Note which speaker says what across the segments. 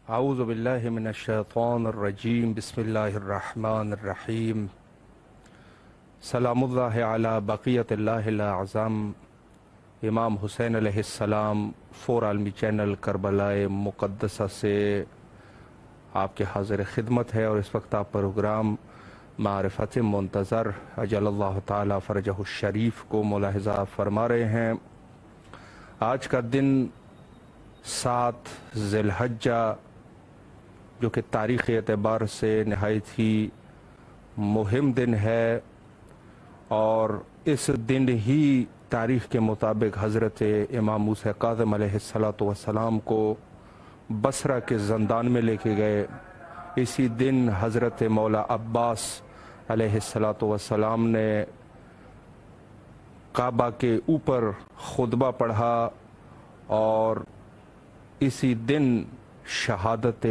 Speaker 1: اعوذ باللہ من الشیطان الرجیم بسم اللہ الرحمن الرحیم سلام اللہ علی بقیت اللہ الاعظم امام حسین علیہ السلام فور عالمی چینل کربلا مقدسہ سے آپ کے حاضر خدمت ہے، اور اس وقت آپ پروگرام معرفت منتظر اجل اللہ تعالی فرجہ الشریف کو ملاحظہ فرما رہے ہیں۔ آج کا دن 7 ذی الحجہ جو کہ تاریخی اعتبار سے نہایت ہی مہم دن ہے، اور اس دن ہی تاریخ کے مطابق حضرت امام موسیٰ کاظم علیہ السلام کو بصرہ کے زندان میں لے کے گئے۔ اسی دن حضرت مولا عباس علیہ السلام نے کعبہ کے اوپر خطبہ پڑھا، اور اسی دن شہادت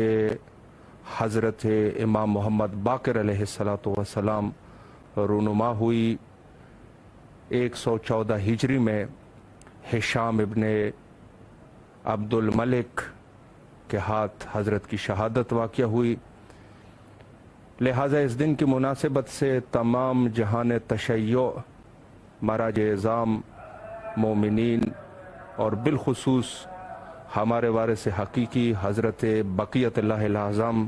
Speaker 1: حضرت امام محمد باقر علیہ السلام رونما ہوئی۔ 114 ہجری میں ہشام ابن عبد الملک کے ہاتھ حضرت کی شہادت واقع ہوئی۔ لہٰذا اس دن کی مناسبت سے تمام جہان تشیع، مراج اعظام، مومنین اور بالخصوص ہمارے وارث حقیقی حضرت بقیت اللہ الاعظم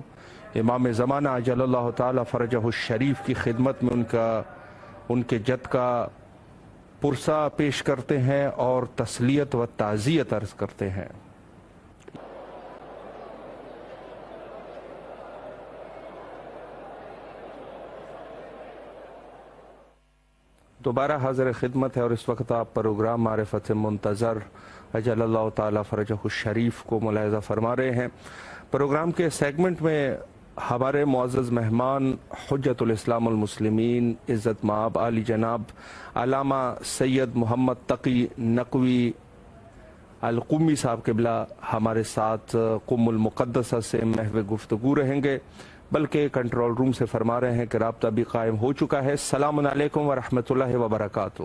Speaker 1: امام زمانہ اجل اللہ تعالی فرجہ الشریف کی خدمت میں ان کے جد کا پرسہ پیش کرتے ہیں اور تسلیت و تعزیت عرض کرتے ہیں۔ دوبارہ حاضر خدمت ہے، اور اس وقت آپ پروگرام معرفت منتظر اجل اللہ تعالی فرجہ الشریف کو ملاحظہ فرما رہے ہیں۔ پروگرام کے سیگمنٹ میں ہمارے معزز مہمان حجت الاسلام المسلمین عزت مآب عالی جناب علامہ سید محمد تقی نقوی القمی صاحب قبلہ ہمارے ساتھ قم المقدسہ سے محو گفتگو رہیں گے، بلکہ کنٹرول روم سے فرما رہے ہیں کہ رابطہ بھی قائم ہو چکا ہے۔ السلام علیکم ورحمۃ اللہ وبرکاتہ۔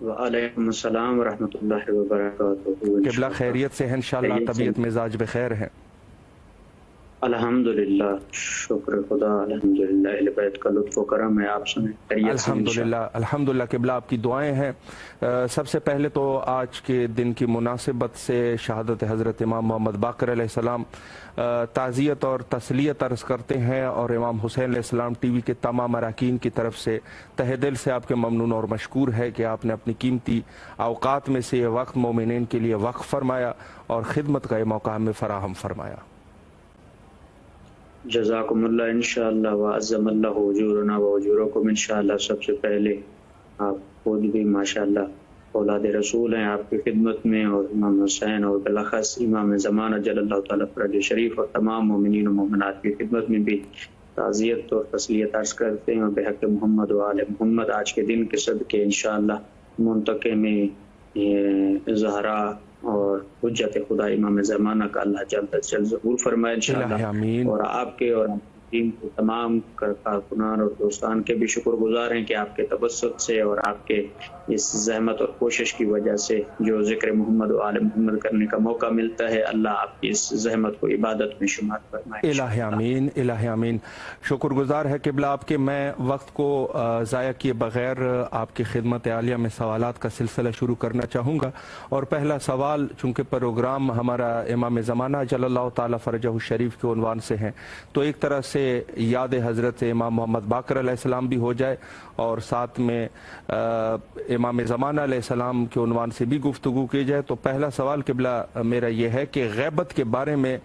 Speaker 2: وعلیکم السلام ورحمۃ اللہ وبرکاتہ۔
Speaker 1: قبلہ خیریت سے ہیں انشاءاللہ؟ طبیعت مزاج بخیر ہے؟
Speaker 2: الحمدللہ، شکر خدا، الحمدللہ، اہل بیت کا لطف و کرم ہے۔ آپ سنیں خیریت سے؟
Speaker 1: الحمدللہ قبلہ آپ کی دعائیں ہیں۔ سب سے پہلے تو آج کے دن کی مناسبت سے شہادت حضرت امام محمد باقر علیہ السلام تعزیت اور تسلیت عرض کرتے ہیں، اور امام حسین علیہ السلام ٹی وی کے تمام اراکین کی طرف سے تہ دل سے آپ کے ممنون اور مشکور ہے کہ آپ نے اپنی قیمتی اوقات میں سے یہ وقت مومنین کے لیے وقف فرمایا اور خدمت کا یہ موقع ہمیں فراہم فرمایا۔
Speaker 2: جزاکم اللہ انشاءاللہ، وعظم اللہ اجورنا واجورکم انشاءاللہ۔ سب سے پہلے آپ خود بھی ماشاءاللہ اولاد رسول ہیں، آپ کی خدمت میں، اور امام حسین اور بالاخص امام زمانہ جل اللہ تعالیٰ فرج شریف اور تمام مومنین و مومنات کی خدمت میں بھی تعزیت اور تسلیت عرض کرتے ہیں، اور بحق محمد و آل محمد آج کے دن کے صدقے انشاءاللہ منطقے میں زہرا اور حجت خدا امام زمانہ کا اللہ جلد از جلد ظہور فرمائے انشاءاللہ، اور آپ کے اور ٹیم کے تمام کارکنان اور دوستان کے بھی شکر گزار ہیں کہ آپ کے تبسط سے اور آپ کے اس زحمت اور کوشش کی وجہ سے جو ذکر محمد و آل محمد کرنے کا موقع ملتا ہے، اللہ آپ کی اس زحمت کو عبادت میں شمار فرمائے۔
Speaker 1: الہ آمین، الہ آمین۔ شکر گزار ہے قبلہ آپ کے۔ میں وقت کو ضائع کیے بغیر آپ کی خدمت عالیہ میں سوالات کا سلسلہ شروع کرنا چاہوں گا، اور پہلا سوال چونکہ پروگرام ہمارا امام زمانہ جل اللہ تعالیٰ فرجہ الشریف کے عنوان سے ہیں، تو ایک طرح سے یاد حضرت امام محمد باقر علیہ السلام بھی ہو جائے، اور ساتھ میں امام زمانہ علیہ السلام کے عنوان سے بھی گفتگو کی جائے۔ تو پہلا سوال قبلہ میرا یہ ہے کہ غیبت کے بارے میں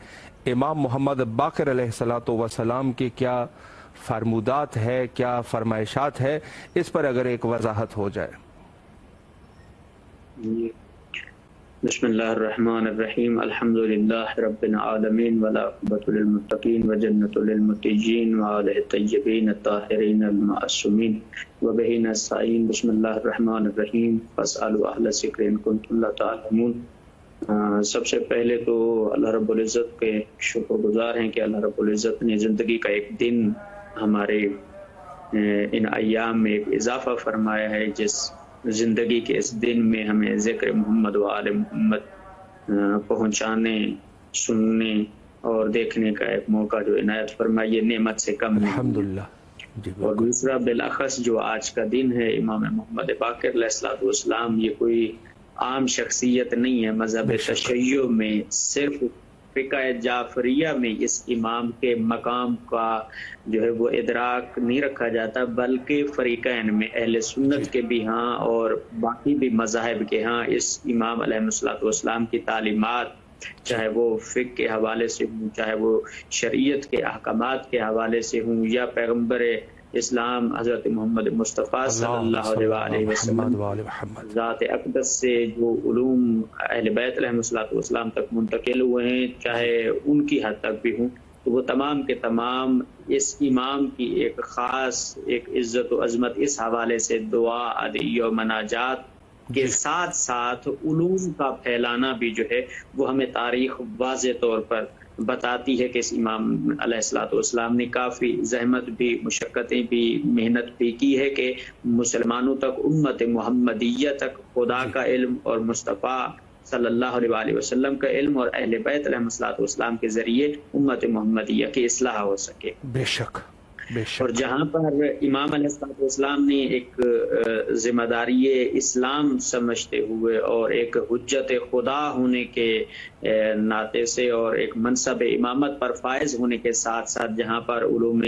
Speaker 1: امام محمد باقر علیہ السلام کے کیا فرمودات ہے، کیا فرمائشات ہے، اس پر اگر ایک وضاحت ہو جائے۔
Speaker 2: بسم اللہ الرحمن الرحیم، الحمدللہ رب العالمین، والعاقبۃ للمتقین وجنۃ للمتقین وآلہ الطیبین الطاہرین المعصومین وبہ نستعین۔ بسم اللہ الرحمن الرحیم، فاسألوا اہل الذکر ان کنتم لا تعلمون۔ سب سے پہلے تو اللہ رب العزت کے شکر گزار ہیں کہ اللہ رب العزت نے زندگی کا ایک دن ہمارے ان ایام میں ایک اضافہ فرمایا ہے، جس زندگی کے اس دن میں ہمیں ذکر محمد و آل محمد پہنچانے، سننے اور دیکھنے کا ایک موقع جو عنایت فرمائیے، نعمت سے کم نہیں۔
Speaker 1: الحمدللہ جی
Speaker 2: اور دوسرا بالاخص جو آج کا دن ہے امام محمد باقر علیہ السلام، یہ کوئی عام شخصیت نہیں ہے۔ مذہب تشیع میں صرف فقہ جعفریہ میں اس امام کے مقام کا جو ہے وہ ادراک نہیں رکھا جاتا، بلکہ فریقین میں اہل سنت کے بھی ہاں اور باقی بھی مذاہب کے ہاں اس امام علیہ السلام کی تعلیمات، چاہے وہ فقہ کے حوالے سے ہوں، چاہے وہ شریعت کے احکامات کے حوالے سے ہوں، یا پیغمبر اسلام حضرت محمد مصطفیٰ صلی اللہ علیہ وسلم ذات اقدس سے جو علوم اہل بیت علیہ السلام تک منتقل ہوئے ہیں، چاہے ان کی حد تک بھی ہوں، تو وہ تمام کے تمام اس امام کی ایک خاص ایک عزت و عظمت اس حوالے سے دعا، ادعیہ و مناجات کے ساتھ ساتھ علوم کا پھیلانا بھی جو ہے وہ ہمیں تاریخ واضح طور پر بتاتی ہے کہ اس امام علیہ السلام نے کافی زحمت بھی، مشقتیں بھی، محنت بھی کی ہے کہ مسلمانوں تک، امت محمدیہ تک خدا کا علم اور مصطفیٰ صلی اللہ علیہ وسلم کا علم اور اہل بیت علیہ السلام کے ذریعے امت محمدیہ کی اصلاح ہو سکے۔
Speaker 1: بے شک بے شک۔
Speaker 2: اور جہاں پر امام علیہ السلام نے ایک ذمہ داری اسلام سمجھتے ہوئے اور ایک حجت خدا ہونے کے ناطے سے اور ایک منصب امامت پر فائز ہونے کے ساتھ ساتھ جہاں پر علوم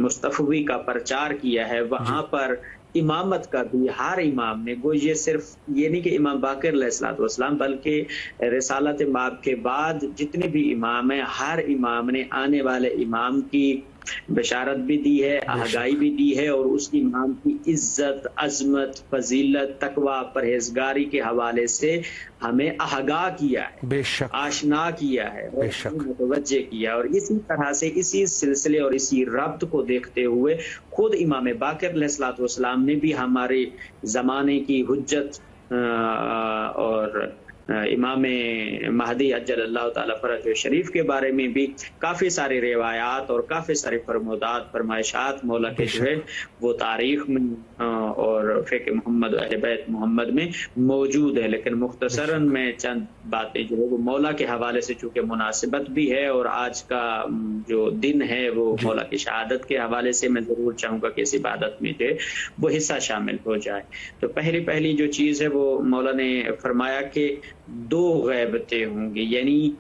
Speaker 2: مصطفی کا پرچار کیا ہے، وہاں پر امامت کا بھی ہر امام نے، گو یہ صرف یہ نہیں کہ امام باقر علیہ السلام، بلکہ رسالت مآب کے بعد جتنے بھی امام ہیں، ہر امام نے آنے والے امام کی بشارت بھی دی ہے، آگاہی بھی دی ہے، اور اس امام کی عزت، عظمت، فضیلت، تقوی، پرہیزگاری کے حوالے سے ہمیں آگاہ کیا ہے،
Speaker 1: بے شک
Speaker 2: آشنا کیا ہے،
Speaker 1: بے شک
Speaker 2: متوجہ کیا۔ اور اسی طرح سے اسی سلسلے اور اسی ربط کو دیکھتے ہوئے خود امام باقر علیہ السلام نے بھی ہمارے زمانے کی حجت اور امام مہدی عجل اللہ تعالیٰ فرج شریف کے بارے میں بھی کافی ساری روایات اور کافی سارے فرمودات، فرمائشات مولا کے جو ہے وہ تاریخ میں اور فقہ محمد و اہل بیت محمد میں موجود ہے، لیکن مختصراً میں چند باتیں جو ہے وہ مولا کے حوالے سے چونکہ مناسبت بھی ہے اور آج کا جو دن ہے وہ مولا کی شہادت کے حوالے سے میں ضرور چاہوں گا کہ اس عبادت میں جو ہے وہ حصہ شامل ہو جائے۔ تو پہلی جو چیز ہے وہ مولا نے فرمایا کہ 2 غیبتیں ہوں گی، یعنی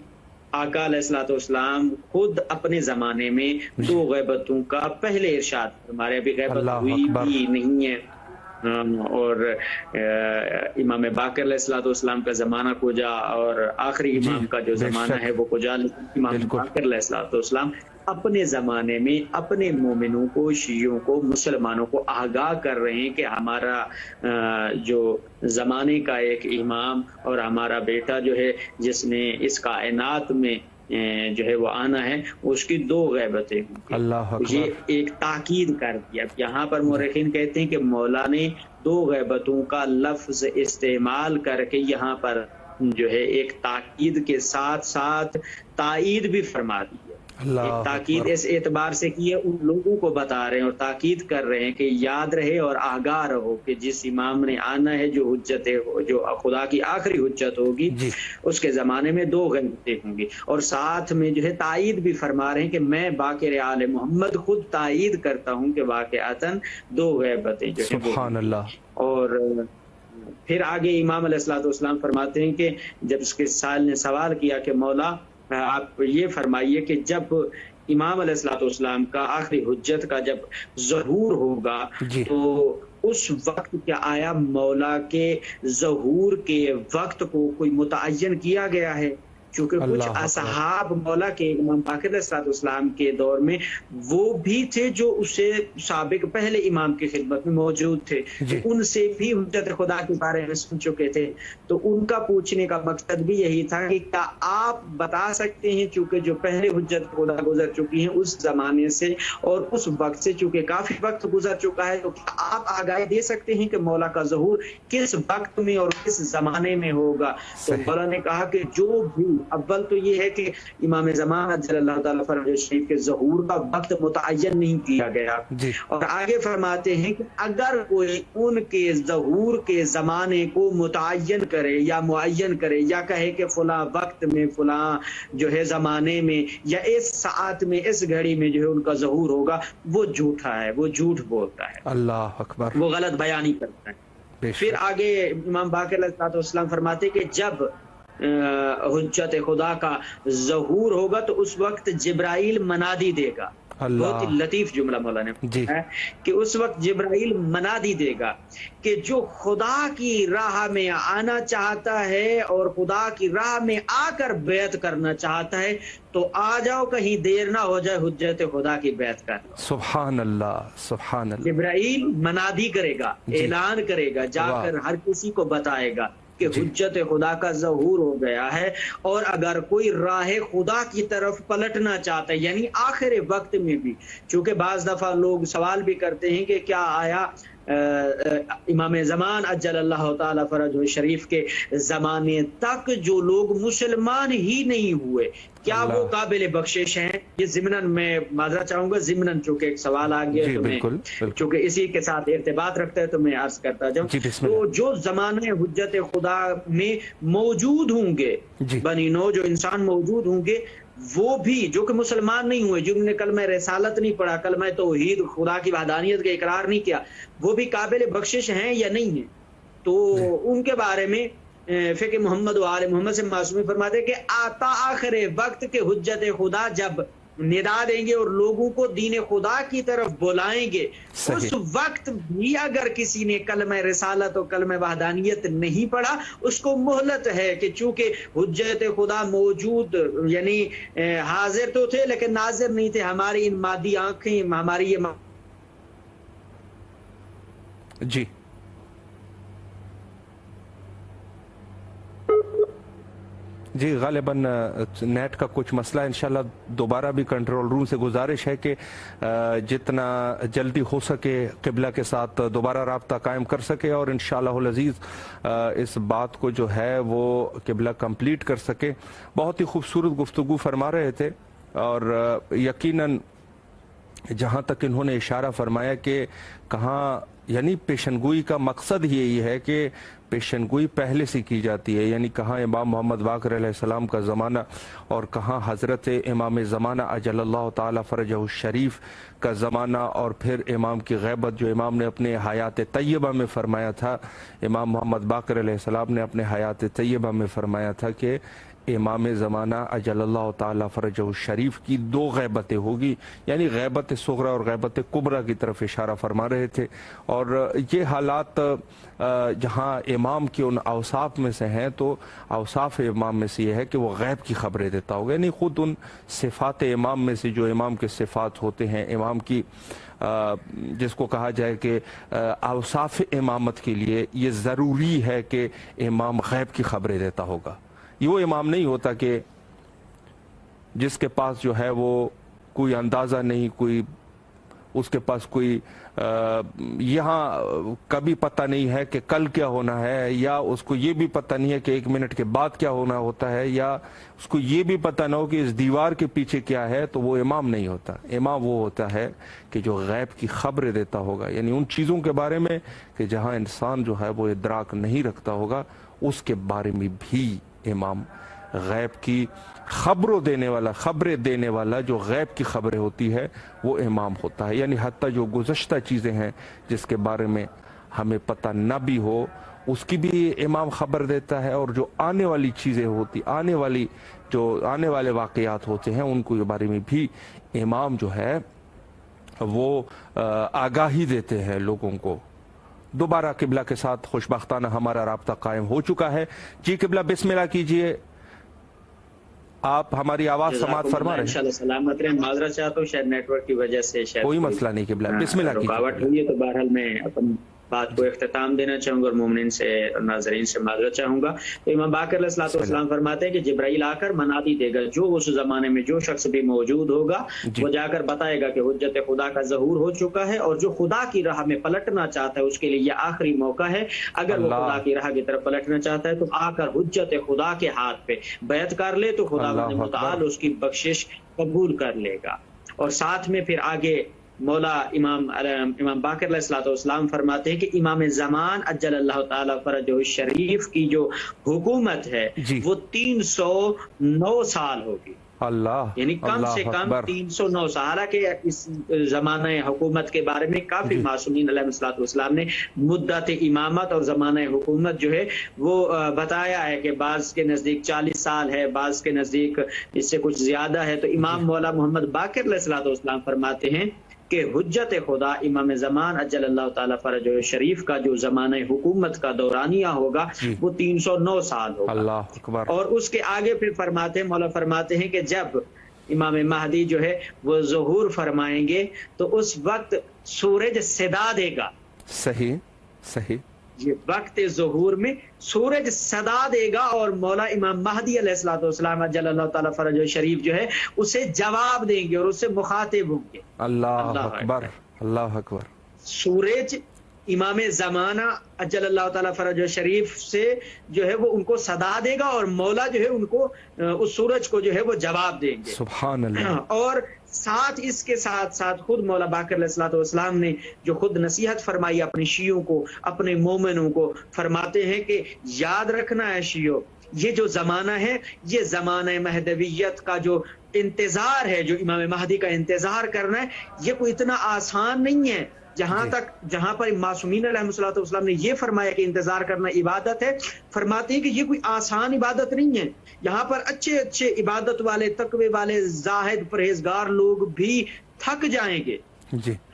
Speaker 2: آقا علیہ السلام خود اپنے زمانے میں 2 غیبتوں کا پہلے ارشاد فرمایا، ابھی غیبت ہوئی بھی نہیں ہے، اور امام باقر علیہ السلام کا زمانہ کجا اور آخری امام کا جو زمانہ ہے وہ کجا، لیکن امام باقر علیہ السلام اپنے زمانے میں اپنے مومنوں کو، شیعوں کو، مسلمانوں کو آگاہ کر رہے ہیں کہ ہمارا جو زمانے کا ایک امام اور ہمارا بیٹا جو ہے جس نے اس کائنات میں جو ہے وہ آنا ہے، اس کی 2 غیبتیں ہوں گی۔
Speaker 1: اللہ اکبر،
Speaker 2: یہ ایک تاکید کر دیا۔ یہاں پر مورخین کہتے ہیں کہ مولا نے 2 غیبتوں کا لفظ استعمال کر کے یہاں پر جو ہے ایک تاکید کے ساتھ ساتھ تائید بھی فرما دی ہے۔ ایک تاکید اس اعتبار سے کی ہے، ان لوگوں کو بتا رہے ہیں اور تاکید کر رہے ہیں کہ یاد رہے اور آگاہ رہو کہ جس امام نے آنا ہے، جو حجت ہے، جو خدا کی آخری حجت ہوگی، اس کے زمانے میں 2 غیبتیں ہوں گی، اور ساتھ میں جو ہے تائید بھی فرما رہے ہیں کہ میں باقر آل محمد خود تائید کرتا ہوں کہ واقعاتاً 2 غیبتیں جو ہے
Speaker 1: سبحان اللہ۔ اور
Speaker 2: پھر آگے امام علیہ السلام فرماتے ہیں کہ جب اس کے سائل نے سوال کیا کہ مولا آپ یہ فرمائیے کہ جب امام علیہ السلام کا آخری حجت کا جب ظہور ہوگا تو اس وقت کیا آیا مولا کے ظہور کے وقت کو کوئی متعین کیا گیا ہے؟ چونکہ کچھ اصحاب مولا کے امام باقر علیہ السلام کے دور میں وہ بھی تھے جو اسے سابق پہلے امام کی خدمت میں موجود تھے، ان سے بھی حجت خدا کے بارے میں سن چکے تھے، تو ان کا پوچھنے کا مقصد بھی یہی تھا کہ کیا آپ بتا سکتے ہیں، چونکہ جو پہلے حجت خدا گزر چکی ہیں اس زمانے سے اور اس وقت سے چونکہ کافی وقت گزر چکا ہے، تو کیا آپ آگاہی دے سکتے ہیں کہ مولا کا ظہور کس وقت میں اور کس زمانے میں ہوگا؟ تو مولا نے کہا کہ جو بھی اول تو یہ ہے کہ امام زمان عجل اللہ تعالیٰ فرج شریف کے ظہور کا وقت متعین نہیں کیا گیا اور آگے فرماتے ہیں کہ اگر کوئی ان کے ظہور کے زمانے کو متعین کرے یا معین کرے یا کہے کہ فلاں وقت میں فلاں جو ہے زمانے میں یا اس ساعت میں اس گھڑی میں جو ہے ان کا ظہور ہوگا، وہ جھوٹا ہے، وہ جھوٹ بولتا ہے،
Speaker 1: اللہ اکبر، وہ
Speaker 2: غلط بیانی کرتا ہے۔ پھر آگے امام باقر علیہ السلام فرماتے کہ جب حجت خدا کا ظہور ہوگا تو اس وقت جبرائیل منادی دے گا۔ بہت ہی لطیف جملہ مولانا نے ہے کہ اس وقت جبرائیل منادی دے گا کہ جو خدا کی راہ میں آنا چاہتا ہے اور خدا کی راہ میں آ کر بیعت کرنا چاہتا ہے تو آ جاؤ، کہیں دیر نہ ہو جائے، حجت خدا کی بیعت کر لو۔
Speaker 1: سبحان اللہ، سبحان اللہ۔
Speaker 2: جبرائیل منادی کرے گا، اعلان کرے گا، جا کر ہر کسی کو بتائے گا کہ حجت خدا کا ظہور ہو گیا ہے، اور اگر کوئی راہ خدا کی طرف پلٹنا چاہتا ہے، یعنی آخر وقت میں بھی، چونکہ بعض دفعہ لوگ سوال بھی کرتے ہیں کہ کیا آیا امام زمان عجل اللہ تعالی فرجہ شریف کے زمانے تک جو لوگ مسلمان ہی نہیں ہوئے کیا وہ قابل بخشش ہیں؟ یہ ضمناً میں معذرت چاہوں گا، ضمناً چونکہ ایک سوال آ گیا چونکہ اسی کے ساتھ ارتباط رکھتا ہے تو میں عرض کرتا جاؤں۔ تو جو زمانے حجت خدا میں موجود ہوں گے، بنی نو جو انسان موجود ہوں گے، وہ بھی جو کہ مسلمان نہیں ہوئے، جنہوں نے کلمہ رسالت نہیں پڑھا، کلمہ توحید خدا کی وحدانیت کا اقرار نہیں کیا، وہ بھی قابل بخشش ہیں یا نہیں ہیں؟ تو ان کے بارے میں فقہ محمد و آل محمد سے معصومی فرماتے کہ آتا آخر وقت کے حجت خدا جب ندا دیں گے اور لوگوں کو دین خدا کی طرف بلائیں گے، اس وقت بھی اگر کسی نے کلمہ رسالت اور کلمہ وحدانیت نہیں پڑھا، اس کو مہلت ہے کہ چونکہ حجت خدا موجود، یعنی حاضر تو تھے لیکن ناظر نہیں تھے، ہماری ان مادی آنکھیں، ہماری یہ
Speaker 1: جی غالباً نیٹ کا کچھ مسئلہ، انشاءاللہ دوبارہ بھی کنٹرول روم سے گزارش ہے کہ جتنا جلدی ہو سکے قبلہ کے ساتھ دوبارہ رابطہ قائم کر سکے اور انشاءاللہ العزیز اس بات کو جو ہے وہ قبلہ کمپلیٹ کر سکے۔ بہت ہی خوبصورت گفتگو فرما رہے تھے، اور یقیناً جہاں تک انہوں نے اشارہ فرمایا کہ کہاں، یعنی پیشنگوئی کا مقصد یہی ہے کہ پیشنگوئی پہلے سے کی جاتی ہے، یعنی کہاں امام محمد باقر علیہ السلام کا زمانہ اور کہاں حضرت امام زمانہ عجل اللہ تعالی فرجہ الشریف کا زمانہ، اور پھر امام کی غیبت جو امام نے اپنے حیات طیبہ میں فرمایا تھا، امام محمد باقر علیہ السلام نے اپنے حیات طیبہ میں فرمایا تھا کہ امام زمانہ عجل اللہ تعالی فرجہ الشریف کی دو غیبتیں ہوگی، یعنی غیبت صغرا اور غیبت کبرا کی طرف اشارہ فرما رہے تھے۔ اور یہ حالات جہاں امام کے ان اوصاف میں سے ہیں تو اوصاف امام میں سے یہ ہے کہ وہ غیب کی خبریں دیتا ہوگا، یعنی خود ان صفات امام میں سے جو امام کے صفات ہوتے ہیں، امام کی جس کو کہا جائے کہ اوصاف امامت کے لیے یہ ضروری ہے کہ امام غیب کی خبریں دیتا ہوگا۔ یہ وہ امام نہیں ہوتا کہ جس کے پاس جو ہے وہ کوئی اندازہ نہیں، کوئی اس کے پاس کوئی یہاں کبھی پتہ نہیں ہے کہ کل کیا ہونا ہے، یا اس کو یہ بھی پتہ نہیں ہے کہ 1 منٹ کے بعد کیا ہونا ہوتا ہے، یا اس کو یہ بھی پتہ نہ ہو کہ اس دیوار کے پیچھے کیا ہے، تو وہ امام نہیں ہوتا۔ امام وہ ہوتا ہے کہ جو غیب کی خبریں دیتا ہوگا، یعنی ان چیزوں کے بارے میں کہ جہاں انسان جو ہے وہ ادراک نہیں رکھتا ہوگا، اس کے بارے میں بھی امام غیب کی خبریں دینے والا جو غیب کی خبریں ہوتی ہے وہ امام ہوتا ہے، یعنی حتیٰ جو گزشتہ چیزیں ہیں جس کے بارے میں ہمیں پتہ نہ بھی ہو اس کی بھی امام خبر دیتا ہے، اور جو آنے والی چیزیں ہوتی، آنے والے واقعات ہوتے ہیں ان کے بارے میں بھی امام جو ہے وہ آگاہی دیتے ہیں لوگوں کو۔ دوبارہ قبلہ کے ساتھ خوشبختانہ ہمارا رابطہ قائم ہو چکا ہے۔ جی قبلہ بسم اللہ کیجئے، آپ ہماری آواز سماعت فرما رہے ہیں؟
Speaker 2: انشاءاللہ سلامت رہیں، معذرت چاہتا ہوں شاید نیٹ ورک کی وجہ سے، شاید
Speaker 1: کوئی مسئلہ نہیں قبلہ، بسم اللہ کیجئے۔
Speaker 2: رکاوٹ ہوئی ہے تو بہرحال میں اپن بات کو اختتام دینا چاہوں گا اور مومنین سے ناظرین سے معذرت چاہوں گا. تو امام باقر علیہ الصلوۃ والسلام فرماتے ہیں کہ جبرائیل آ کر منادی دے گا، جو اس زمانے میں جو شخص بھی موجود ہوگا وہ جا کر بتائے گا کہ حجت خدا کا ظہور ہو چکا ہے، اور جو خدا کی راہ میں پلٹنا چاہتا ہے اس کے لیے یہ آخری موقع ہے. اگر وہ خدا کی راہ کی طرف پلٹنا چاہتا ہے تو آ کر حجت خدا کے ہاتھ پہ بیعت کر لے تو خدا متعال اس کی بخشش قبول کر لے گا. اور ساتھ میں پھر آگے مولا امام باقر علیہ الصلوۃ والسلام فرماتے ہیں کہ امام زمان اجل اللہ تعالی فرجہ الشریف کی جو حکومت ہے وہ 309 سال ہوگی.
Speaker 1: اللہ،
Speaker 2: یعنی کم سے کم 309 سال. حالانکہ اس زمانہ حکومت کے بارے میں کافی معصومین علیہ الصلوۃ والسلام نے مدت امامت اور زمانہ حکومت جو ہے وہ بتایا ہے کہ بعض کے نزدیک 40 سال ہے، بعض کے نزدیک اس سے کچھ زیادہ ہے. تو امام مولا محمد باقر علیہ الصلوۃ والسلام فرماتے ہیں کہ حجت خدا امام زمان اجل اللہ تعالی فرجہ شریف کا جو زمانہ حکومت کا دورانیہ ہوگا وہ 309 سال ہوگا.
Speaker 1: اللہ اکبر.
Speaker 2: اور اس کے آگے پھر فرماتے ہیں، مولا فرماتے ہیں کہ جب امام مہدی جو ہے وہ ظہور فرمائیں گے تو اس وقت سورج صدا دے گا.
Speaker 1: صحیح صحیح.
Speaker 2: یہ وقت ظہور میں سورج صدا دے گا اور مولا امام مہدی علیہ الصلوۃ والسلام اجل اللہ تعالی فرجہ شریف جو ہے اسے جواب دیں گے اور اس سے مخاطب ہوں گے.
Speaker 1: اللہ اکبر، اللہ اکبر.
Speaker 2: سورج امام زمانہ اجل اللہ تعالی فرجہ شریف سے جو ہے وہ ان کو صدا دے گا اور مولا جو ہے ان کو اس سورج کو جو ہے وہ جواب دیں گے.
Speaker 1: سبحان اللہ.
Speaker 2: اور ساتھ اس کے ساتھ ساتھ خود مولا باقر علیہ الصلوۃ والسلام نے جو خود نصیحت فرمائی اپنے شیعوں کو، اپنے مومنوں کو، فرماتے ہیں کہ یاد رکھنا ہے شیعوں، یہ جو زمانہ ہے یہ زمانہ مہدویت کا جو انتظار ہے، جو امام مہدی کا انتظار کرنا ہے، یہ کوئی اتنا آسان نہیں ہے. جہاں پر معصومین علیہ الصلوۃ والسلام نے یہ فرمایا کہ انتظار کرنا عبادت ہے، فرماتے ہیں کہ یہ کوئی آسان عبادت نہیں ہے. یہاں پر اچھے اچھے عبادت والے، تقوی والے، زاہد پرہیزگار لوگ بھی تھک جائیں گے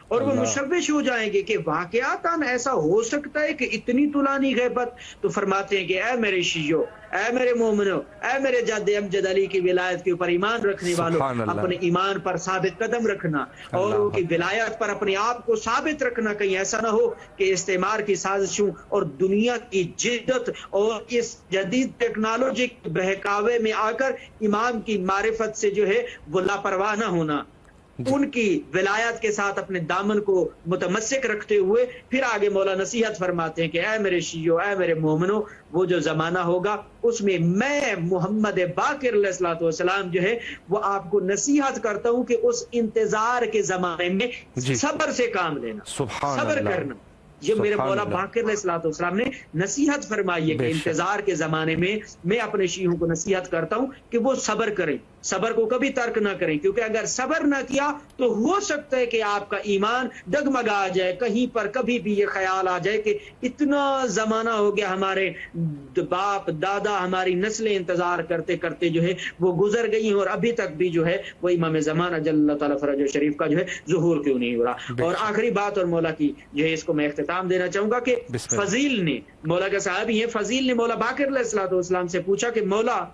Speaker 2: اور وہ مشوش ہو جائیں گے کہ واقعاتاً ایسا ہو سکتا ہے کہ اتنی طولانی غیبت. تو فرماتے ہیں کہ اے میرے شیعوں، اے میرے مومنوں، اے میرے جد امجد علی کی ولایت کے اوپر ایمان رکھنے والوں، اپنے ایمان پر ثابت قدم رکھنا اور ان کی ولایت پر اپنے آپ کو ثابت رکھنا. کہیں ایسا نہ ہو کہ استعمار کی سازشوں اور دنیا کی جدت اور اس جدید ٹیکنالوجی کے بہکاوے میں آ کر امام کی معرفت سے جو ہے وہ لاپرواہ نہ ہونا. ان کی ولایت کے ساتھ اپنے دامن کو متمسک رکھتے ہوئے پھر آگے مولا نصیحت فرماتے ہیں کہ اے میرے شیعوں، اے میرے مومنوں، وہ جو زمانہ ہوگا اس میں میں محمد باقر علیہ الصلوۃ والسلام جو ہے وہ آپ کو نصیحت کرتا ہوں کہ اس انتظار کے زمانے میں صبر سے کام لینا، صبر کرنا. یہ میرے مولا باقر علیہ الصلوۃ والسلام نے نصیحت فرمائی ہے کہ انتظار کے زمانے میں میں اپنے شیعوں کو نصیحت کرتا ہوں کہ وہ صبر کریں، صبر کو کبھی ترک نہ کریں، کیونکہ اگر صبر نہ کیا تو ہو سکتا ہے کہ آپ کا ایمان ڈگمگا جائے، کہیں پر کبھی بھی یہ خیال آ جائے کہ اتنا زمانہ ہو گیا، ہمارے باپ دادا، ہماری نسلیں انتظار کرتے کرتے جو ہے وہ گزر گئی ہیں اور ابھی تک بھی جو ہے وہ امام زمان اجل اللہ تعالی فرجہ شریف کا جو ہے ظہور کیوں نہیں ہو رہا. اور آخری بات اور مولا کی جو ہے اس کو میں اختتام دینا چاہوں گا کہ فضیل نے، مولا کا صحابی ہے فضیل نے مولا باقر علیہ الصلوۃ والسلام سے پوچھا کہ مولا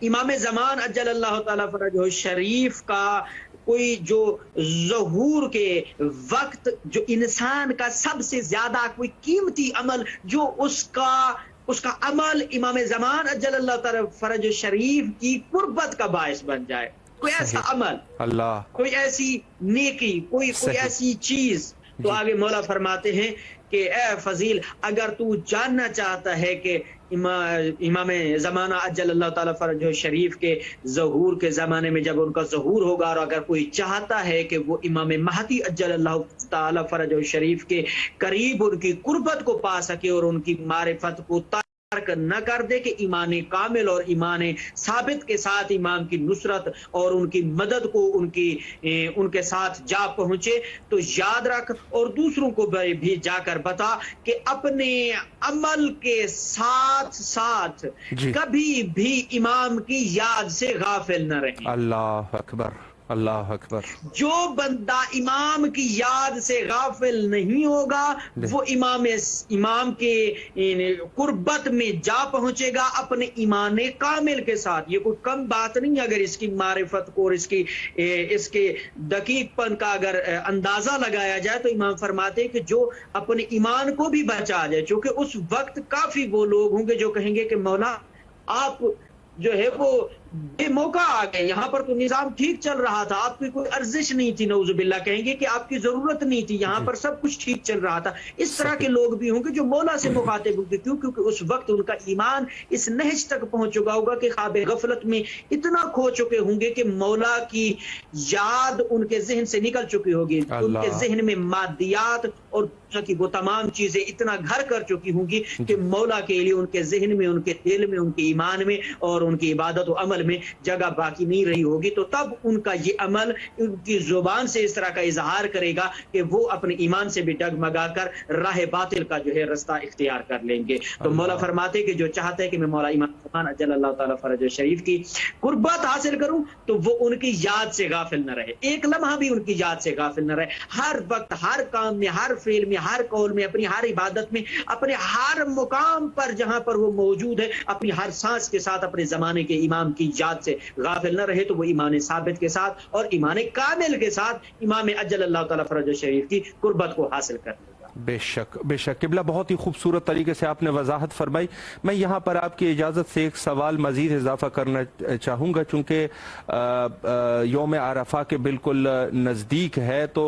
Speaker 2: امام زمان اجل اللہ تعالی فرجہ شریف کا کوئی جو ظہور کے وقت جو انسان کا سب سے زیادہ کوئی قیمتی عمل جو اس کا عمل امام زمان اجل اللہ تعالی فرجہ شریف کی قربت کا باعث بن جائے، کوئی ایسا عمل، اللہ کوئی ایسی نیکی، کوئی ایسی چیز. تو آگے مولا فرماتے ہیں کہ اے فضیل، اگر تو جاننا چاہتا ہے کہ امام زمانہ اجل اللہ تعالی فرجہ شریف کے ظہور کے زمانے میں جب ان کا ظہور ہوگا اور اگر کوئی چاہتا ہے کہ وہ امام مہدی اجل اللہ تعالی فرجہ شریف کے قریب ان کی قربت کو پا سکے اور ان کی معرفت کو نہ کر دے کہ ایمان کامل اور ایمان ثابت کے ساتھ امام کی نصرت اور ان کی مدد کو ان کے ساتھ جا پہنچے، تو یاد رکھ اور دوسروں کو بھی جا کر بتا کہ اپنے عمل کے ساتھ کبھی بھی امام کی یاد سے غافل نہ رہیں.
Speaker 1: اللہ اکبر. اللہ اکبر.
Speaker 3: جو بندہ امام کی یاد سے غافل نہیں ہوگا وہ امام کے قربت میں جا پہنچے گا اپنے ایمان کامل کے ساتھ. یہ کوئی کم بات نہیں. اگر اس کی معرفت کو اور اس کے دقیق پن کا اگر اندازہ لگایا جائے تو امام فرماتے ہیں کہ جو اپنے ایمان کو بھی بچا جائے، چونکہ اس وقت کافی وہ لوگ ہوں گے جو کہیں گے کہ مولا آپ جو ہے وہ بے موقع آ گئے، یہاں پر تو نظام ٹھیک چل رہا تھا، آپ کی کوئی ارزش نہیں تھی، نعوذ باللہ کہیں گے کہ آپ کی ضرورت نہیں تھی، یہاں پر سب کچھ ٹھیک چل رہا تھا. اس طرح کے لوگ بھی ہوں گے جو مولا سے مخاطب ہوں گے. کیوں؟ کیونکہ اس وقت ان کا ایمان اس نہج تک پہنچ چکا ہوگا کہ خواب غفلت میں اتنا کھو چکے ہوں گے کہ مولا کی یاد ان کے ذہن سے نکل چکی ہوگی. ان کے ذہن میں مادیات اور کی وہ تمام چیزیں اتنا گھر کر چکی ہوں گی کہ مولا کے لیے ان کے ذہن میں، ان کے دل میں، ان کے ایمان میں اور ان کی عبادت و عمل میں جگہ باقی نہیں رہی ہوگی. تو تب ان کا یہ عمل ان کی زبان سے اس طرح کا اظہار کرے گا کہ وہ اپنے ایمان سے بھی ڈگمگا کر راہ باطل کا جو ہے رستہ اختیار کر لیں گے. تو مولا فرماتے کہ جو چاہتا ہے کہ میں مولا امام خان اجل اللہ تعالیٰ فرج شریف کی قربت حاصل کروں تو وہ ان کی یاد سے غافل نہ رہے، ایک لمحہ بھی ان کی یاد سے غافل نہ رہے. ہر وقت، ہر کام میں، ہر فعل میں، ہر قول میں، اپنی ہر عبادت میں، اپنے ہر مقام پر جہاں پر وہ موجود ہے، اپنی ہر سانس کے ساتھ اپنے زمانے کے امام کی یاد سے غافل نہ رہے تو وہ ایمان ثابت کے ساتھ اور ایمان کامل کے ساتھ امام اجل اللہ تعالیٰ فرج شریف کی قربت کو حاصل کر لے گا.
Speaker 1: بے شک بے شک. قبلہ بہت ہی خوبصورت طریقے سے آپ نے وضاحت فرمائی. میں یہاں پر آپ کی اجازت سے ایک سوال مزید اضافہ کرنا چاہوں گا، چونکہ یوم عرفہ کے بالکل نزدیک ہے تو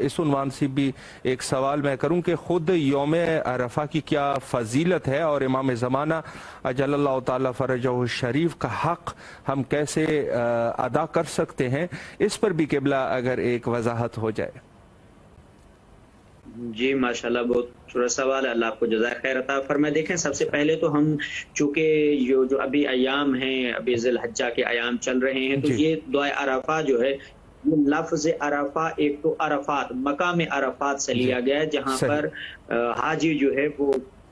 Speaker 1: اس عنوان سے بھی ایک سوال میں کروں کہ خود یوم عرفہ کی کیا فضیلت ہے اور امام زمانہ اجل اللہ تعالیٰ فرجہ شریف کا حق ہم کیسے ادا کر سکتے ہیں، اس پر بھی قبلہ اگر ایک وضاحت ہو جائے.
Speaker 3: جی ماشاءاللہ، بہت خوبصورت سوال ہے، اللہ آپ کو جزائے خیر عطا فرمائے. دیکھیں سب سے پہلے تو ہم چونکہ جو ابھی ایام ہیں، ابھی ذی الحجہ کے ایام چل رہے ہیں، تو یہ دعائے عرفہ جو ہے، لفظ عرفہ ایک تو عرفات، مقام عرفات سے لیا گیا ہے جہاں پر حاجی جو ہے وہ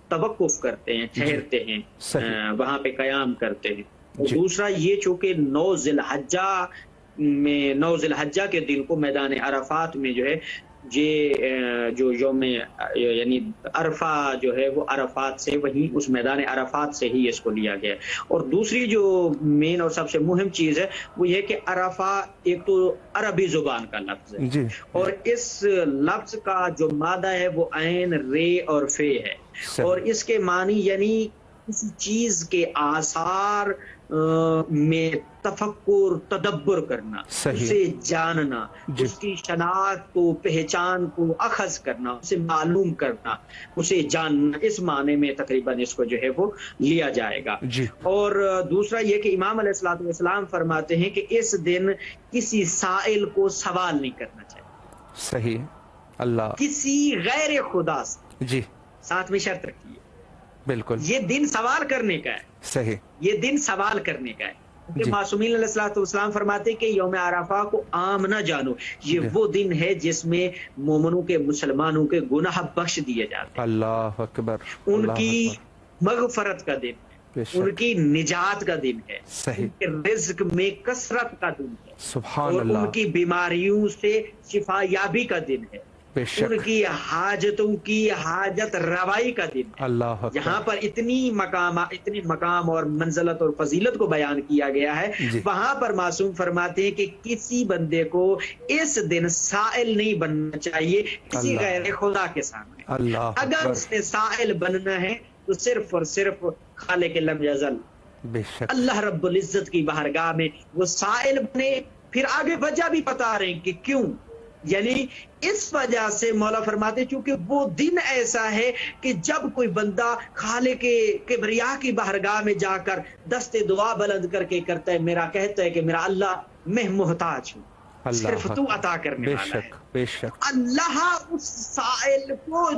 Speaker 3: توقف کرتے ہیں، ٹھہرتے ہیں، وہاں پہ قیام کرتے ہیں. دوسرا یہ چونکہ 9 ذی الحجہ کے دن کو میدان عرفات میں جو ہے جو یوم یعنی عرفہ جو ہے وہ عرفات سے، وہی اس میدان عرفات سے ہی اس کو لیا گیا. اور دوسری جو مین اور سب سے مہم چیز ہے وہ یہ کہ عرفہ ایک تو عربی زبان کا لفظ ہے اور اس لفظ کا جو مادہ ہے وہ عین، رے اور فے ہے، اور اس کے معنی یعنی کسی چیز کے آثار میں تفکر، تدبر کرنا، اسے جاننا، اس کی شناخت کو، پہچان کو اخذ کرنا، اسے معلوم کرنا، اسے جاننا، اس معنی میں تقریباً اس کو جو ہے وہ لیا جائے گا. اور دوسرا یہ کہ امام علیہ الصلوۃ والسلام فرماتے ہیں کہ اس دن کسی سائل کو سوال نہیں کرنا چاہیے.
Speaker 1: صحیح. اللہ
Speaker 3: کسی غیر خدا سے.
Speaker 1: جی
Speaker 3: ساتھ میں شرط رکھیے،
Speaker 1: بالکل
Speaker 3: یہ دن سوال کرنے کا ہے.
Speaker 1: صحیح. یہ
Speaker 3: دن سوال کرنے کا ہے. معصومین علیہ الصلوۃ والسلام فرماتے کہ یوم عرفہ کو عام نہ جانو، یہ وہ دن ہے جس میں مومنوں کے، مسلمانوں کے گناہ بخش دیے جاتے ہیں.
Speaker 1: اللہ اکبر.
Speaker 3: ان کی مغفرت کا دن ہے، ان کی نجات کا دن ہے، ان کے رزق میں کثرت کا دن ہے،
Speaker 1: سبحان
Speaker 3: اور
Speaker 1: اللہ،
Speaker 3: ان کی بیماریوں سے شفا یابی کا دن ہے، ان کی حاجتوں کی حاجت روائی کا دن ہے.
Speaker 1: اللہ
Speaker 3: جہاں پر اتنی مقام اور منزلت اور فضیلت کو بیان کیا گیا ہے، وہاں پر معصوم فرماتے ہیں کہ کسی بندے کو اس دن سائل نہیں بننا چاہیے کسی غیر خدا کے سامنے. اگر اس نے سائل بننا ہے تو صرف اور صرف خالق لم یزل اللہ رب العزت کی بارگاہ میں وہ سائل بنے. پھر آگے وجہ بھی بتا رہے ہیں کہ کیوں، یعنی اس وجہ سے مولا فرماتے چونکہ وہ دن ایسا ہے کہ جب کوئی بندہ خالق کے کبریا کی بارگاہ میں جا کر دست دعا بلند کر کے کرتا ہے، میرا کہتا ہے کہ میرا اللہ میں محتاج ہوں، صرف تو عطا کرنے والا ہے.
Speaker 1: بے شک
Speaker 3: اللہ اس سائل کو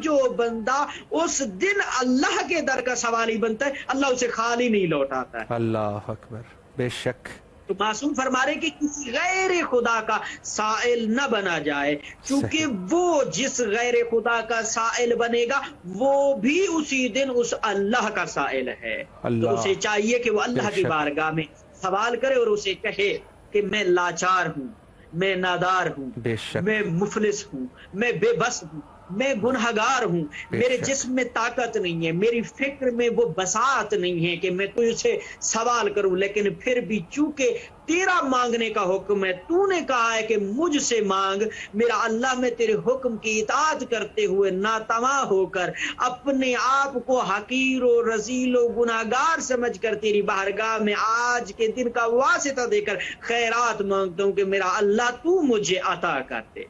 Speaker 3: جو بندہ اس دن اللہ کے در کا سوالی بنتا ہے، اللہ اسے خالی نہیں لوٹاتا ہے.
Speaker 1: اللہ اکبر. بے شک.
Speaker 3: تو معصوم فرما رہے کہ کسی غیر خدا کا سائل نہ بنا جائے، چونکہ وہ جس غیر خدا کا سائل بنے گا وہ بھی اسی دن اس اللہ کا سائل ہے. تو اسے چاہیے کہ وہ اللہ کی بارگاہ میں سوال کرے اور اسے کہے کہ میں لاچار ہوں، میں نادار ہوں،
Speaker 1: بے شک،
Speaker 3: میں مفلس ہوں، میں بے بس ہوں، میں گنہگار ہوں، میرے جسم میں طاقت نہیں ہے، میری فکر میں وہ بساط نہیں ہے کہ میں تجھ سے سوال کروں، لیکن پھر بھی چونکہ تیرا مانگنے کا حکم ہے، تو نے کہا ہے کہ مجھ سے مانگ، میرا اللہ میں تیرے حکم کی اطاعت کرتے ہوئے ناتواں ہو کر اپنے آپ کو حقیر و رذیل و گناہگار سمجھ کر تیری بارگاہ میں آج کے دن کا واسطہ دے کر خیرات مانگتا ہوں کہ میرا اللہ تو مجھے عطا کر دے۔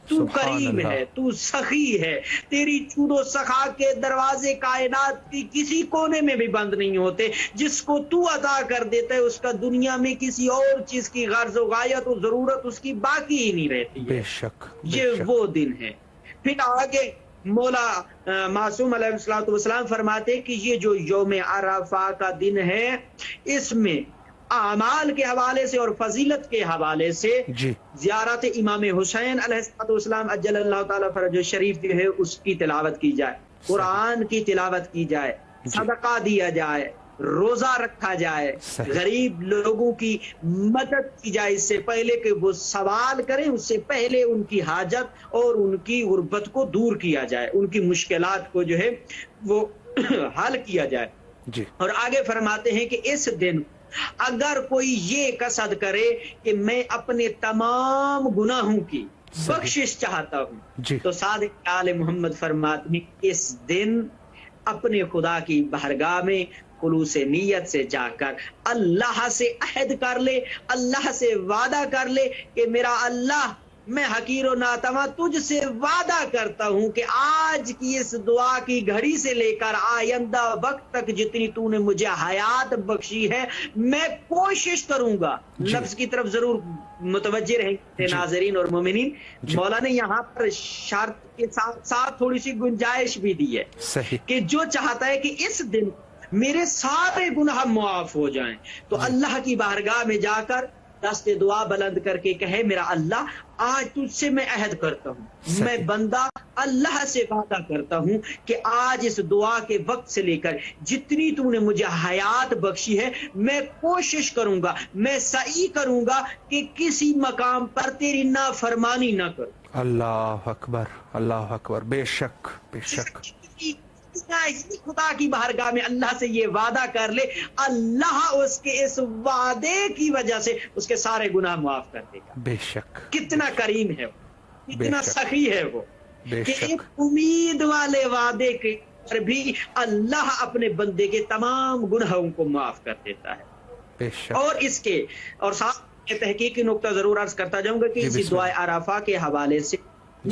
Speaker 3: تو کریم ہے، تو سخی ہے، تیری چود و سخا کے دروازے کائنات کی کسی کونے میں بھی بند نہیں ہوتے، جس کو تو عطا کر دیتا ہے اس کا دنیا میں کسی اور چیز کی غرض و غایت و ضرورت اس کی باقی ہی نہیں رہتی ہے۔
Speaker 1: بے شک،
Speaker 3: یہ وہ دن ہے۔ پھر آگے مولا معصوم علیہ السلام فرماتے کہ یہ جو یوم عرفہ کا دن ہے، اس میں اعمال کے حوالے سے اور فضیلت کے حوالے سے
Speaker 1: جی
Speaker 3: زیارت امام حسین علیہ السلام عجل اللہ تعالیٰ فرج شریف جو ہے اس کی تلاوت کی جائے، قرآن کی تلاوت کی جائے، صدقہ دیا جائے، روزہ رکھا جائے، غریب لوگوں کی مدد کی جائے، اس سے پہلے کہ وہ سوال کریں اس سے پہلے ان کی حاجت اور ان کی غربت کو دور کیا جائے، ان کی مشکلات کو جو ہے وہ حل کیا جائے۔
Speaker 1: جی
Speaker 3: اور آگے فرماتے ہیں کہ اس دن اگر کوئی یہ قصد کرے کہ میں اپنے تمام گناہوں کی بخشش چاہتا ہوں،
Speaker 1: جی
Speaker 3: تو صادق آل محمد فرماتے ہیں اس دن اپنے خدا کی بارگاہ میں خلوص نیت سے جا کر اللہ سے عہد کر لے، اللہ سے وعدہ کر لے کہ میرا اللہ، میں حقیر و ناتواں تجھ سے وعدہ کرتا ہوں کہ آج کی اس دعا کی گھڑی سے لے کر آئندہ وقت تک جتنی تو نے مجھے حیات بخشی ہے، میں کوشش کروں گا۔ لفظ کی طرف ضرور متوجہ رہیں ناظرین اور مومنین، مولا نے یہاں پر شرط کے ساتھ ساتھ تھوڑی سی گنجائش بھی دی ہے
Speaker 1: صحیح،
Speaker 3: کہ جو چاہتا ہے کہ اس دن میرے سارے گناہ معاف ہو جائیں تو اللہ کی بارگاہ میں جا کر دست دعا بلند کر کے کہے میرا اللہ، آج تجھ سے میں عہد کرتا ہوں، میں بندہ اللہ سے وعدہ کرتا ہوں کہ آج اس دعا کے وقت سے لے کر جتنی تو نے مجھے حیات بخشی ہے، میں کوشش کروں گا، میں سعی کروں گا کہ کسی مقام پر تیری نافرمانی نہ کروں۔
Speaker 1: اللہ اکبر، اللہ اکبر، بے شک بے شک،
Speaker 3: خدا کی بارگاہ میں اللہ سے یہ وعدہ کر لے، اللہ اس کے اس وعدے کی وجہ سے اس کے سارے گناہ معاف کر دے گا۔
Speaker 1: بے شک،
Speaker 3: کتنا کریم ہے وہ، کتنا سخی ہے وہ،
Speaker 1: بے
Speaker 3: کہ
Speaker 1: شک،
Speaker 3: ایک امید والے وعدے کے پر بھی اللہ اپنے بندے کے تمام گناہوں کو معاف کر دیتا ہے۔
Speaker 1: بے شک،
Speaker 3: اور اس کے اور ساتھ تحقیقی نقطہ ضرور عرض کرتا جاؤں گا کہ اسی دعائے عرفہ کے حوالے سے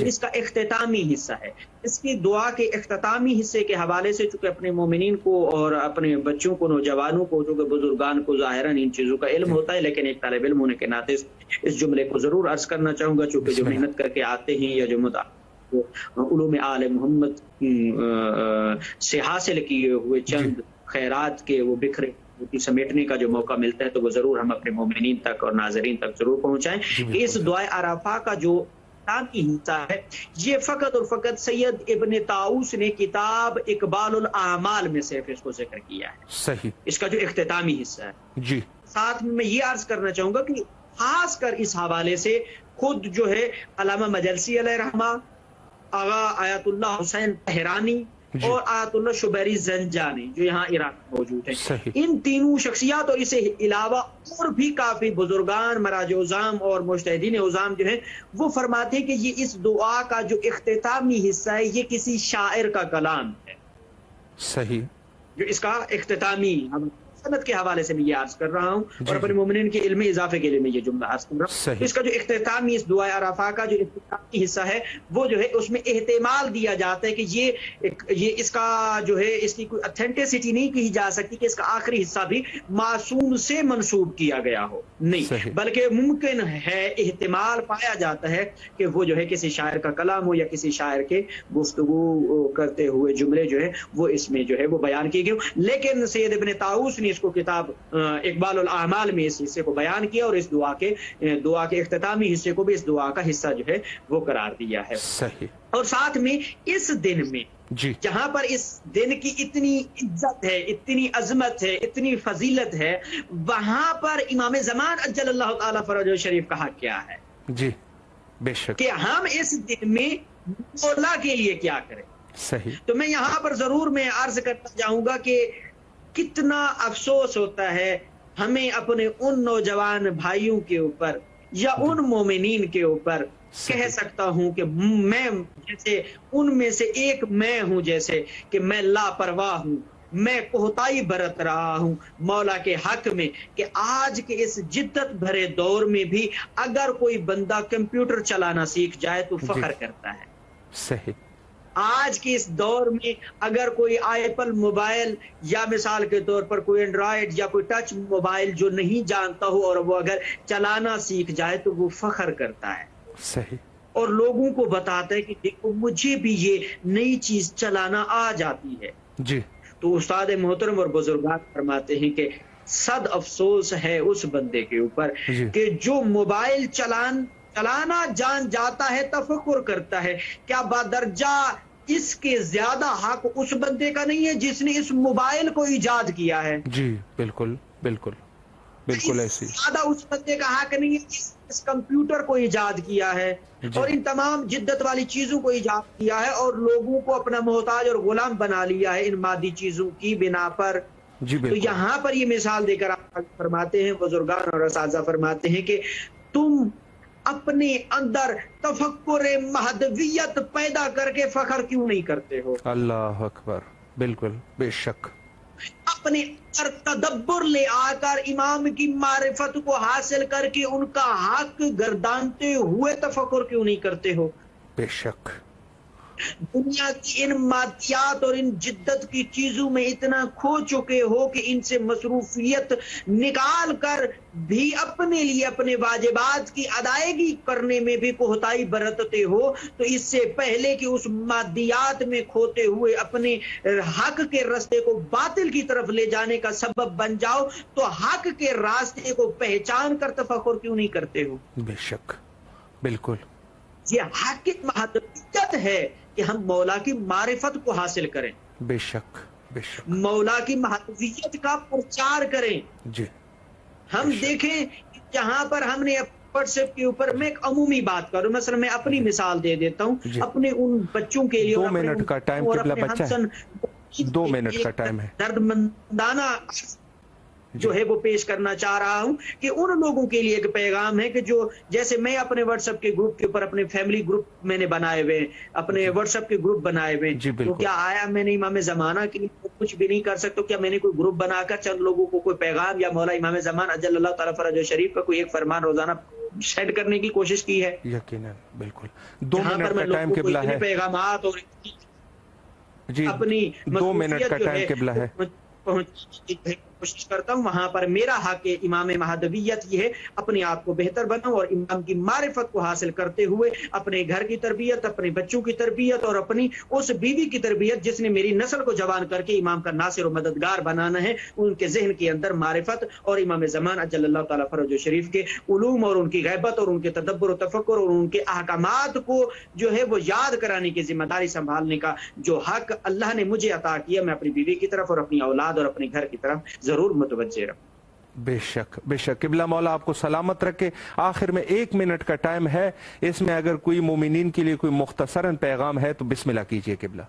Speaker 3: اس کا اختتامی حصہ ہے، اس کی دعا کے اختتامی حصے کے حوالے سے چونکہ اپنے مومنین کو اور اپنے بچوں کو، نوجوانوں کو، چونکہ بزرگان کو ظاہراً ان چیزوں کا علم ہوتا ہے، لیکن ایک طالب علم ہونے کے ناطے اس جملے کو ضرور عرض کرنا چاہوں گا، چونکہ جو محنت کر کے آتے ہیں یا جو علوم آل محمد سے حاصل کیے ہوئے چند خیرات کے وہ بکھرے سمیٹنے کا جو موقع ملتا ہے تو وہ ضرور ہم اپنے مومنین تک اور ناظرین تک ضرور پہنچائیں کہ اس دعائے عرفہ کا جو کی حصہ ہے یہ فقط اور فقط سید ابن طاؤس نے کتاب اقبال الاعمال میں صرف اس کو ذکر کیا ہے،
Speaker 1: صحیح،
Speaker 3: اس کا جو اختتامی حصہ ہے۔
Speaker 1: جی
Speaker 3: ساتھ میں یہ عرض کرنا چاہوں گا کہ خاص کر اس حوالے سے خود جو ہے علامہ مجلسی علیہ رحمہ، آغا آیت اللہ حسین تہرانی اور آیت اللہ شبیری زنجانی جو یہاں عراق میں موجود ہیں، ان تینوں شخصیات اور اسے علاوہ اور بھی کافی بزرگان، مراجع عظام اور مجتہدین عظام جو ہیں وہ فرماتے ہیں کہ یہ اس دعا کا جو اختتامی حصہ ہے یہ کسی شاعر کا کلام ہے۔
Speaker 1: صحیح،
Speaker 3: جو اس کا اختتامی سند کے حوالے سے میں یہ عرض کر رہا ہوں اور اپنے مومنین کے علم اضافے کے لیے میں یہ جملہ عرض کر رہا ہوں۔ اس کا جو اختتامی اس دعائے عرفہ کا جو اختتامی حصہ ہے وہ جو ہے اس میں احتمال دیا جاتا ہے کہ یہ اس کا جو ہے اس کی کوئی اتھینٹسٹی نہیں کہی جا سکتی کہ اس کا آخری حصہ بھی معصوم سے منسوب کیا گیا ہو، نہیں، بلکہ ممکن ہے، احتمال پایا جاتا ہے کہ وہ جو ہے کسی شاعر کا کلام ہو یا کسی شاعر کے گفتگو کرتے ہوئے جملے جو ہے وہ اس میں جو ہے وہ بیان کی گئے، لیکن سید ابن طاؤس نے اس کو کتاب اقبال الاعمال میں اس حصے کو بیان کیا اور اس دعا کے اختتامی حصے کو بھی اس دعا کا حصہ جو ہے وہ قرار دیا ہے۔
Speaker 1: صحیح،
Speaker 3: اور ساتھ میں اس دن میں
Speaker 1: جی
Speaker 3: جہاں پر اس دن کی اتنی عزت ہے، اتنی عظمت ہے، اتنی فضیلت ہے، وہاں پر امام زمان اجل اللہ تعالیٰ فرجہ شریف کا حق کیا ہے
Speaker 1: جی بے شک
Speaker 3: کہ ہم اس دن میں مولا کے لیے کیا کریں؟
Speaker 1: صحیح
Speaker 3: تو میں یہاں پر ضرور میں عرض کرنا چاہوں گا کہ کتنا افسوس ہوتا ہے ہمیں اپنے ان نوجوان بھائیوں کے اوپر یا ان مومنین کے اوپر، کہہ سکتا ہوں کہ میں جیسے ان میں سے ایک میں ہوں، جیسے کہ میں لاپرواہ ہوں، میں کوتاہی برت رہا ہوں مولا کے حق میں، کہ آج کے اس جدت بھرے دور میں بھی اگر کوئی بندہ کمپیوٹر چلانا سیکھ جائے تو فخر کرتا ہے۔
Speaker 1: صحیح
Speaker 3: آج کے اس دور میں اگر کوئی ایپل موبائل یا مثال کے طور پر کوئی اینڈرائیڈ یا کوئی ٹچ موبائل جو نہیں جانتا ہو اور وہ اگر چلانا سیکھ جائے تو وہ فخر کرتا ہے،
Speaker 1: صحیح، اور
Speaker 3: لوگوں کو بتاتا ہے کہ دیکھو مجھے بھی یہ نئی چیز چلانا آ جاتی ہے۔
Speaker 1: جی
Speaker 3: تو استاد محترم اور بزرگان فرماتے ہیں کہ صد افسوس ہے اس بندے کے اوپر کہ جو موبائل چلانا جان جاتا ہے، تفکر کرتا ہے، کیا بدرجہ اس کے زیادہ حق اس بندے کا نہیں ہے جس نے اس موبائل کو ایجاد کیا ہے؟
Speaker 1: جی بالکل بالکل بالکل ایسی
Speaker 3: زیادہ اس بندے کا حق نہیں ہے جس نے اس کمپیوٹر کو ایجاد کیا ہے اور ان تمام جدت والی چیزوں کو ایجاد کیا ہے اور لوگوں کو اپنا محتاج اور غلام بنا لیا ہے ان مادی چیزوں کی بنا پر۔
Speaker 1: جی
Speaker 3: تو یہاں پر یہ مثال دے کر آپ فرماتے ہیں، بزرگان اور اساتذہ فرماتے ہیں کہ تم اپنے اندر تفکر مہدویت پیدا کر کے فخر کیوں نہیں کرتے ہو؟
Speaker 1: اللہ اکبر، بالکل بے شک،
Speaker 3: اپنے اندر تدبر لے آ کر امام کی معرفت کو حاصل کر کے ان کا حق گردانتے ہوئے تفکر کیوں نہیں کرتے ہو؟
Speaker 1: بے شک،
Speaker 3: دنیا کی ان مادیات اور ان جدت کی چیزوں میں اتنا کھو چکے ہو کہ ان سے مصروفیت نکال کر بھی اپنے لیے اپنے واجبات کی ادائیگی کرنے میں بھی کوتاہی برتتے ہو، تو اس سے پہلے کہ اس مادیات میں کھوتے ہوئے اپنے حق کے راستے کو باطل کی طرف لے جانے کا سبب بن جاؤ تو حق کے راستے کو پہچان کر تفکر کیوں نہیں کرتے ہو؟
Speaker 1: بے شک، بالکل،
Speaker 3: یہ حق کی مہدویت ہے کہ ہم مولا کی معرفت کو حاصل کریں،
Speaker 1: بے شک بے شک،
Speaker 3: مولا کی مہدویت کا پرچار کریں۔
Speaker 1: جی
Speaker 3: ہم دیکھیں جہاں پر ہم نے واٹس ایپ کے اوپر، میں ایک عمومی بات کروں، مثلا میں اپنی مثال دے دیتا ہوں اپنے ان بچوں کے لیے،
Speaker 1: 2 منٹ کا ٹائم قبلہ بچہ ہے، 2 منٹ کا ٹائم ہے،
Speaker 3: درد مندانہ جو ہے وہ پیش کرنا چاہ رہا ہوں کہ ان لوگوں کے لیے ایک پیغام ہے کہ جو جیسے میں اپنے واٹس ایپ کے گروپ کے اوپر اپنے فیملی گروپ میں نے بنائے ہوئے، اپنے واٹس ایپ کے گروپ بنائے ہوئے، تو کیا آیا میں نے امام زمانہ کے لیے کچھ بھی نہیں کر سکتا؟ کیا میں نے کوئی گروپ بنا کر چند لوگوں کو کوئی پیغام یا مولا امام زمان اجل اللہ تعالیٰ فرجہ شریف کا کوئی ایک فرمان روزانہ سینڈ کرنے کی کوشش کی ہے؟
Speaker 1: یقیناً، بالکل۔ 2 منٹ کا ٹائم قبلہ ہے،
Speaker 3: پیغامات اور
Speaker 1: جی
Speaker 3: اپنی
Speaker 1: 2 منٹ کا ٹائم قبلہ ہے
Speaker 3: پہنچنے کی کوشش کرتا ہوں۔ وہاں پر میرا حق امام مہدویت یہ ہے اپنے آپ کو بہتر بناؤں اور امام کی معرفت کو حاصل کرتے ہوئے اپنے گھر کی تربیت، اپنے بچوں کی تربیت اور اپنی اس بیوی کی تربیت جس نے میری نسل کو جوان کر کے امام کا ناصر و مددگار بنانا ہے، ان کے ذہن کے اندر معرفت اور امام زمان اجل اللہ تعالیٰ فرج شریف کے علوم اور ان کی غیبت اور ان کے تدبر و تفکر اور ان کے احکامات کو جو ہے وہ یاد کرانے کی ذمہ داری سنبھالنے کا جو حق اللہ نے مجھے عطا کیا، میں اپنی بیوی کی طرف اور اپنی اولاد اور اپنے گھر کی طرف ضرور متوجہ رہوں۔
Speaker 1: بے شک بے شک، قبلہ مولا آپ کو سلامت رکھے۔ آخر میں 1 منٹ کا ٹائم ہے، اس میں اگر کوئی مومنین کے لیے کوئی مختصراً پیغام ہے تو بسم اللہ کیجئے قبلہ۔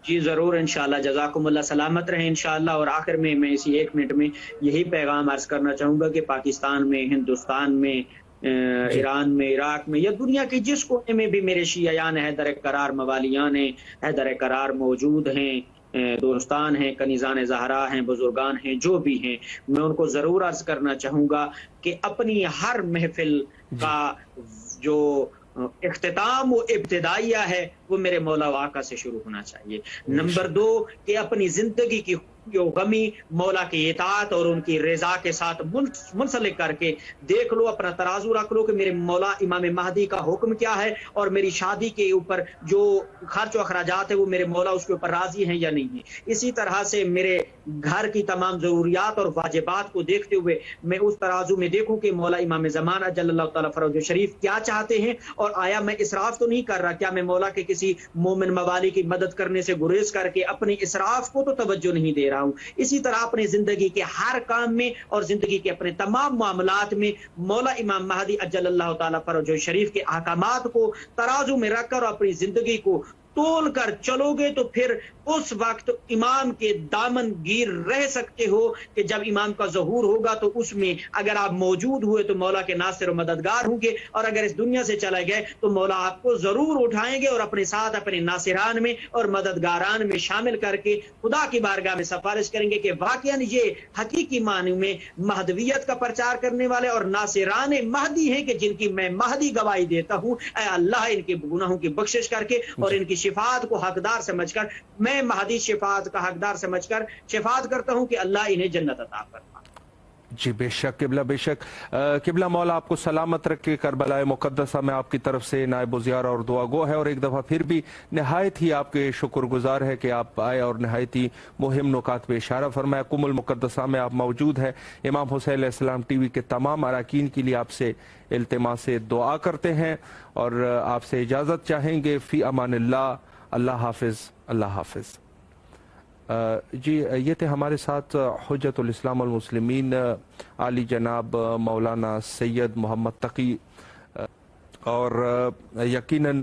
Speaker 3: جی ضرور، انشاءاللہ، جزاکم اللہ، سلامت رہیں انشاءاللہ۔ اور آخر میں اسی 1 منٹ میں یہی پیغام عرض کرنا چاہوں گا کہ پاکستان میں، ہندوستان میں، ایران میں، عراق میں یا دنیا کے جس کونے میں بھی میرے شیعیان حیدر قرار موالیان ہیں، حیدر قرار موجود ہیں، دوستان ہیں، کنیزان زہرا ہیں، بزرگان ہیں، جو بھی ہیں، میں ان کو ضرور عرض کرنا چاہوں گا کہ اپنی ہر محفل کا جو اختتام و ابتدائیہ ہے وہ میرے مولا و آقا سے شروع ہونا چاہیے۔ نمبر 2 کہ اپنی زندگی کی غمی مولا کی اطاعت اور ان کی رضا کے ساتھ منسلک کر کے دیکھ لو، اپنا ترازو رکھ لو کہ میرے مولا امام مہدی کا حکم کیا ہے اور میری شادی کے اوپر جو خرچ و اخراجات ہے وہ میرے مولا اس کے اوپر راضی ہیں یا نہیں ہیں۔ اسی طرح سے میرے گھر کی تمام ضروریات اور واجبات کو دیکھتے ہوئے میں اس ترازو میں دیکھوں کہ مولا امام زمان اجل اللہ تعالیٰ فرج شریف کیا چاہتے ہیں اور آیا میں اسراف تو نہیں کر رہا، کیا میں مولا کے کسی کسی مومن موالی کی مدد کرنے سے گریز کر کے اپنے اسراف کو تو توجہ نہیں دے رہا ہوں، اسی طرح اپنی زندگی کے ہر کام میں اور زندگی کے اپنے تمام معاملات میں مولا امام مہدی اجل اللہ تعالیٰ فرجہ شریف کے احکامات کو ترازو میں رکھ کر اپنی زندگی کو تول کر چلو گے تو پھر اس وقت امام کے دامن گیر رہ سکتے ہو کہ جب امام کا ظہور ہوگا تو اس میں اگر آپ موجود ہوئے تو مولا کے ناصر و مددگار ہوں گے، اور اگر اس دنیا سے چلے گئے تو مولا آپ کو ضرور اٹھائیں گے اور اپنے ساتھ اپنے ناصران میں اور مددگاران میں شامل کر کے خدا کی بارگاہ میں سفارش کریں گے کہ واقعاً یہ حقیقی معنی میں مہدویت کا پرچار کرنے والے اور ناصران مہدی ہیں کہ جن کی میں مہدی گواہی دیتا ہوں۔ اے اللہ ان کے گناہوں کی بخشش کر کے اور ان کی شفاعت کو حقدار سمجھ کر میں مہدی شفاعت کا حقدار سمجھ کر شفاعت کرتا ہوں کہ اللہ انہیں جنت عطا فرمائے۔
Speaker 1: جی بے شک قبلہ، بے شک قبلہ مولا آپ کو سلامت رکھے، کربلا مقدسہ میں آپ کی طرف سے نائب وزیار اور دعا گو ہے، اور ایک دفعہ پھر بھی نہایت ہی آپ کے شکر گزار ہے کہ آپ آئے اور نہایت ہی مہم نکات پہ اشارہ فرمایا۔ قم المقدسہ میں آپ موجود ہیں، امام حسین علیہ السلام ٹی وی کے تمام اراکین کے لیے آپ سے التماس سے دعا کرتے ہیں اور آپ سے اجازت چاہیں گے۔ فی امان اللہ، اللہ حافظ، اللہ حافظ۔ جی یہ تھے ہمارے ساتھ حجت الاسلام والمسلمین عالی جناب مولانا سید محمد تقی، اور یقیناً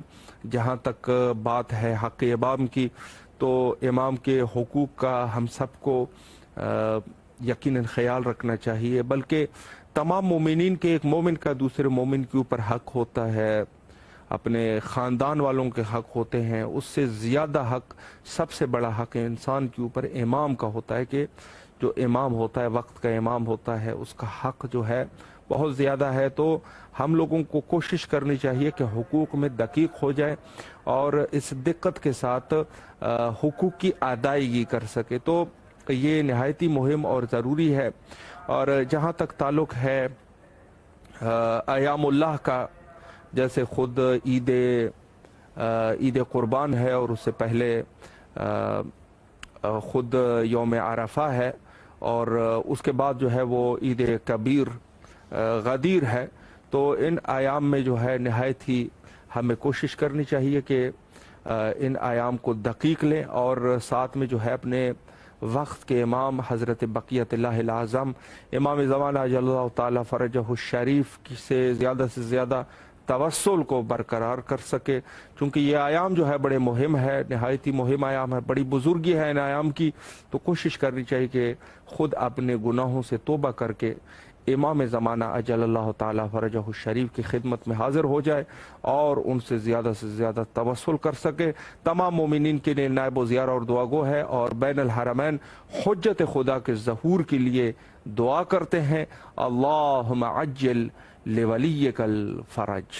Speaker 1: جہاں تک بات ہے حق امام کی تو امام کے حقوق کا ہم سب کو یقیناً خیال رکھنا چاہیے، بلکہ تمام مومنین کے ایک مومن کا دوسرے مومن کے اوپر حق ہوتا ہے، اپنے خاندان والوں کے حق ہوتے ہیں، اس سے زیادہ حق، سب سے بڑا حق انسان کے اوپر امام کا ہوتا ہے کہ جو امام ہوتا ہے، وقت کا امام ہوتا ہے، اس کا حق جو ہے بہت زیادہ ہے۔ تو ہم لوگوں کو کوشش کرنی چاہیے کہ حقوق میں دقیق ہو جائے اور اس دقت کے ساتھ حقوق کی ادائیگی کر سکے، تو یہ نہایتی مہم اور ضروری ہے۔ اور جہاں تک تعلق ہے ایام اللہ کا، جیسے خود عید قربان ہے اور اس سے پہلے خود یوم عرفہ ہے، اور اس کے بعد جو ہے وہ عید کبیر غدیر ہے، تو ان ایام میں جو ہے نہایت ہی ہمیں کوشش کرنی چاہیے کہ ان ایام کو دقیق لیں، اور ساتھ میں جو ہے اپنے وقت کے امام حضرت بقیت اللہ الاعظم امام زمانہ اجل اللہ تعالی فرجہ الشریف سے زیادہ توسل کو برقرار کر سکے، چونکہ یہ ایام جو ہے بڑے مہم ہے، نہایتی مہم ایام ہے، بڑی بزرگی ہے ان ایام کی، تو کوشش کرنی چاہیے کہ خود اپنے گناہوں سے توبہ کر کے امام زمانہ اجل اللہ تعالی فرجہ الشریف کی خدمت میں حاضر ہو جائے اور ان سے زیادہ توسل کر سکے۔ تمام مومنین کے لیے نائب وزیار اور دعا گو ہے، اور بین الحرمین حجت خدا کے ظہور کے لیے دعا کرتے ہیں۔ اللہم عجل لولیک الفرج۔